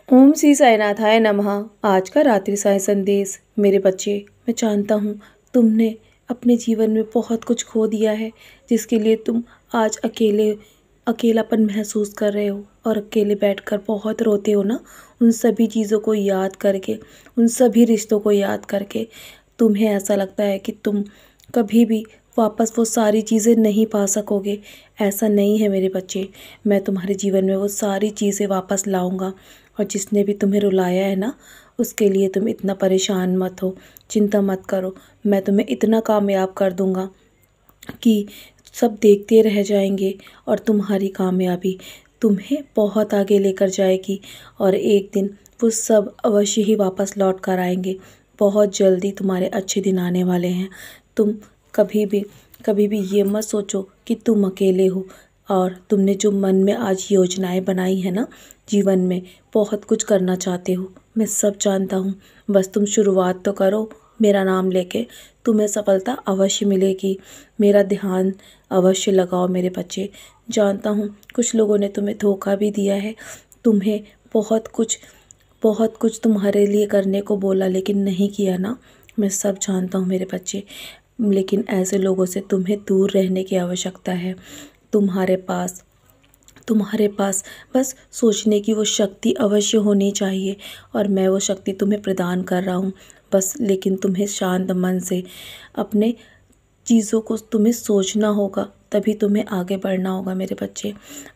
ओम श्री साईनाथाय नमः। आज का रात्रि साई संदेश। मेरे बच्चे, मैं जानता हूँ तुमने अपने जीवन में बहुत कुछ खो दिया है, जिसके लिए तुम आज अकेलापन महसूस कर रहे हो और अकेले बैठकर बहुत रोते हो ना। उन सभी चीज़ों को याद करके, उन सभी रिश्तों को याद करके तुम्हें ऐसा लगता है कि तुम कभी भी वापस वो सारी चीज़ें नहीं पा सकोगे। ऐसा नहीं है मेरे बच्चे। मैं तुम्हारे जीवन में वो सारी चीज़ें वापस लाऊंगा। और जिसने भी तुम्हें रुलाया है ना, उसके लिए तुम इतना परेशान मत हो, चिंता मत करो। मैं तुम्हें इतना कामयाब कर दूंगा कि सब देखते रह जाएंगे और तुम्हारी कामयाबी तुम्हें बहुत आगे लेकर जाएगी। और एक दिन वो सब अवश्य ही वापस लौट कर आएंगे। बहुत जल्दी तुम्हारे अच्छे दिन आने वाले हैं। तुम कभी भी ये मत सोचो कि तुम अकेले हो। और तुमने जो मन में आज योजनाएं बनाई है ना, जीवन में बहुत कुछ करना चाहते हो, मैं सब जानता हूँ। बस तुम शुरुआत तो करो मेरा नाम लेके, तुम्हें सफलता अवश्य मिलेगी। मेरा ध्यान अवश्य लगाओ मेरे बच्चे। जानता हूँ कुछ लोगों ने तुम्हें धोखा भी दिया है, तुम्हें बहुत कुछ तुम्हारे लिए करने को बोला लेकिन नहीं किया ना। मैं सब जानता हूँ मेरे बच्चे, लेकिन ऐसे लोगों से तुम्हें दूर रहने की आवश्यकता है। तुम्हारे पास बस सोचने की वो शक्ति अवश्य होनी चाहिए, और मैं वो शक्ति तुम्हें प्रदान कर रहा हूँ। बस लेकिन तुम्हें शांत मन से अपने चीज़ों को तुम्हें सोचना होगा, तभी तुम्हें आगे बढ़ना होगा मेरे बच्चे।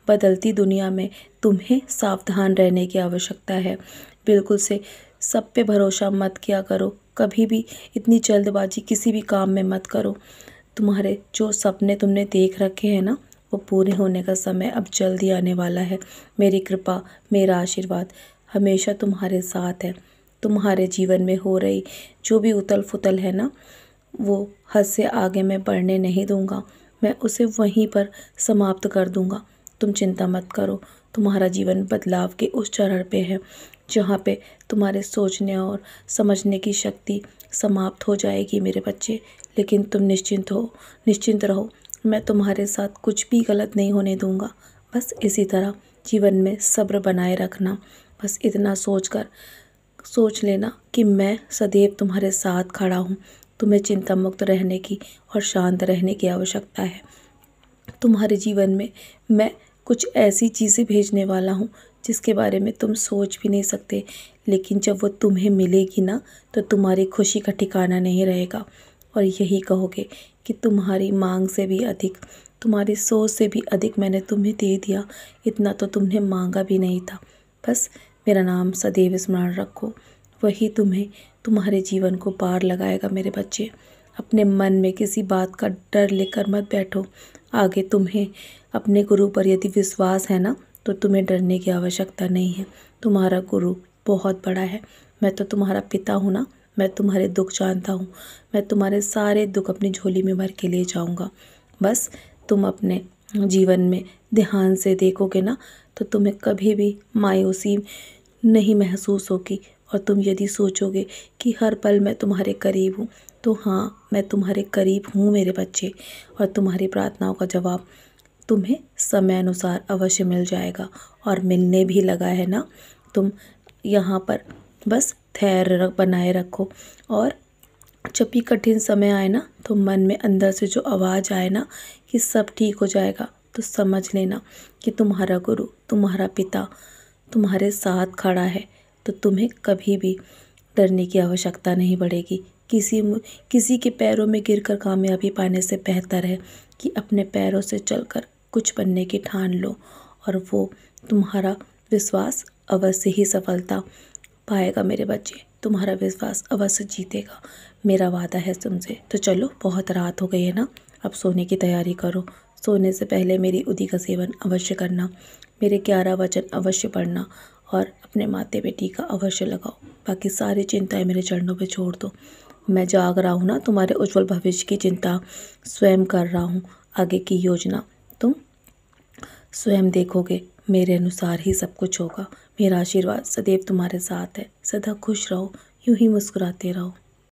बदलती दुनिया में तुम्हें सावधान रहने की आवश्यकता है। बिल्कुल से सब पे भरोसा मत किया करो, कभी भी इतनी जल्दबाजी किसी भी काम में मत करो। तुम्हारे जो सपने तुमने देख रखे हैं ना, वो पूरे होने का समय अब जल्दी आने वाला है। मेरी कृपा, मेरा आशीर्वाद हमेशा तुम्हारे साथ है। तुम्हारे जीवन में हो रही जो भी उथल पुथल है ना, वो हद से आगे मैं बढ़ने नहीं दूंगा। मैं उसे वहीं पर समाप्त कर दूंगा। तुम चिंता मत करो। तुम्हारा जीवन बदलाव के उस चरण पे है जहाँ पे तुम्हारे सोचने और समझने की शक्ति समाप्त हो जाएगी मेरे बच्चे। लेकिन तुम निश्चिंत रहो। मैं तुम्हारे साथ कुछ भी गलत नहीं होने दूंगा। बस इसी तरह जीवन में सब्र बनाए रखना। बस इतना सोच लेना कि मैं सदैव तुम्हारे साथ खड़ा हूँ। तुम्हें चिंता मुक्त रहने की और शांत रहने की आवश्यकता है। तुम्हारे जीवन में मैं कुछ ऐसी चीज़ें भेजने वाला हूँ जिसके बारे में तुम सोच भी नहीं सकते, लेकिन जब वो तुम्हें मिलेगी ना, तो तुम्हारी खुशी का ठिकाना नहीं रहेगा। और यही कहोगे कि तुम्हारी मांग से भी अधिक, तुम्हारी सोच से भी अधिक मैंने तुम्हें दे दिया। इतना तो तुमने मांगा भी नहीं था। बस मेरा नाम सदैव स्मरण रखो, वही तुम्हें तुम्हारे जीवन को पार लगाएगा मेरे बच्चे। अपने मन में किसी बात का डर लेकर मत बैठो। आगे तुम्हें अपने गुरु पर यदि विश्वास है ना, तो तुम्हें डरने की आवश्यकता नहीं है। तुम्हारा गुरु बहुत बड़ा है। मैं तो तुम्हारा पिता हूँ ना, मैं तुम्हारे दुख जानता हूँ। मैं तुम्हारे सारे दुख अपनी झोली में भर के ले जाऊँगा। बस तुम अपने जीवन में ध्यान से देखोगे ना, तो तुम्हें कभी भी मायूसी नहीं महसूस होगी। और तुम यदि सोचोगे कि हर पल मैं तुम्हारे करीब हूँ, तो हाँ, मैं तुम्हारे करीब हूँ मेरे बच्चे। और तुम्हारी प्रार्थनाओं का जवाब तुम्हें समय अनुसार अवश्य मिल जाएगा, और मिलने भी लगा है ना। तुम यहाँ पर बस धैर्य बनाए रखो, और जब भी कठिन समय आए ना, तो मन में अंदर से जो आवाज़ आए ना कि सब ठीक हो जाएगा, तो समझ लेना कि तुम्हारा गुरु, तुम्हारा पिता तुम्हारे साथ खड़ा है। तो तुम्हें कभी भी डरने की आवश्यकता नहीं पड़ेगी। किसी के पैरों में गिरकर कामयाबी पाने से बेहतर है कि अपने पैरों से चलकर कुछ बनने की ठान लो, और वो तुम्हारा विश्वास अवश्य ही सफलता पाएगा मेरे बच्चे। तुम्हारा विश्वास अवश्य जीतेगा, मेरा वादा है तुमसे। तो चलो, बहुत रात हो गई है ना, अब सोने की तैयारी करो। सोने से पहले मेरी उदी का सेवन अवश्य करना, मेरे 11 वचन अवश्य पढ़ना, और अपने माथे पे टीका अवश्य लगाओ। बाकी सारी चिंताएं मेरे चरणों पे छोड़ दो। मैं जाग रहा हूँ ना, तुम्हारे उज्जवल भविष्य की चिंता स्वयं कर रहा हूँ। आगे की योजना तुम स्वयं देखोगे। मेरे अनुसार ही सब कुछ होगा। मेरा आशीर्वाद सदैव तुम्हारे साथ है। सदा खुश रहो, यूं ही मुस्कुराते रहो।